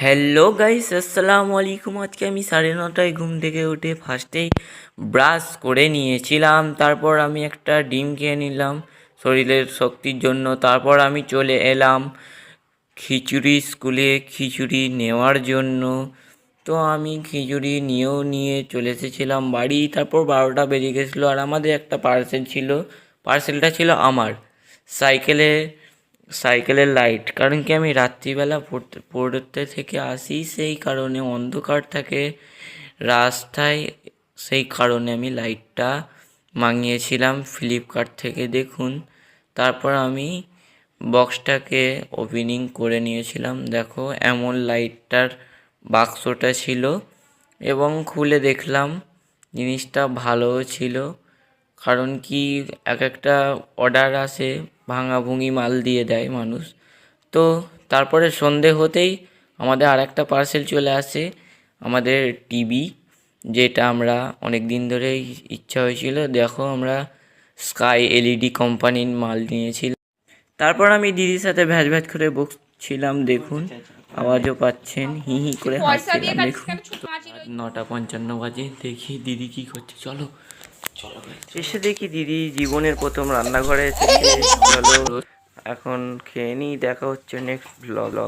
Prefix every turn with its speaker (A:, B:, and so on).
A: Hello guys, আসসালামু আলাইকুম। আজকে আমি 9:30টায় ঘুম থেকে উঠে ফার্স্টেই ব্রাশ করে নিয়েছিলাম। তারপর আমি একটা ডিম খেয়ে নিলাম শরীরের শক্তির জন্য। তারপর আমি চলে এলাম খিচুড়ি স্কুলে খিচুড়ি নেওয়ার জন্য। তো আমি খিচুড়ি নিয়ে চলে এসেছিলাম বাড়ি। তারপর 12টা বেজে গেছিলো আর আমাদের একটা পার্সেল ছিল। পার্সেলটা ছিল আমার সাইকেলে সাইকেলের লাইট। কারণ কি আমি রাত্রিবেলা পড়তে থেকে আসি, সেই কারণে অন্ধকার থাকে রাস্তায়। সেই কারণে আমি লাইটটা মাঙিয়েছিলাম ফ্লিপকার্ট থেকে, দেখুন। তারপর আমি বক্সটাকে ওপেনিং করে নিয়েছিলাম। দেখো, এমন লাইটটার বাক্সটা ছিল এবং খুলে দেখলাম জিনিসটা ভালোও ছিল। কারণ কি এক একটা অর্ডার আসে, ভাঙাভুঙি মাল দিয়ে দেয় মানুষ। তো তারপরে সন্ধে হতেই আমাদের আর একটা পার্সেল চলে আসে, আমাদের টিভি, যেটা আমরা অনেক দিন ধরেই ইচ্ছা হয়েছিল। দেখো, আমরা স্কাই এলইডি কোম্পানির মাল নিয়েছিলাম। তারপর আমি দিদির সাথে ভ্যাজ ভ্যাজ করে বসছিলাম, দেখুন আওয়াজও পাচ্ছেন, হি হি করে হাসছিলাম। দেখুন 9:55 বাজে। দেখি দিদি কি করছে, চলো চলো। এসে দেখি দিদি জীবনের প্রথম রান্নাঘরে এসেছে। চলো এখন খেয়ে নিই, দেখা হচ্ছে নেক্সট ব্লগ।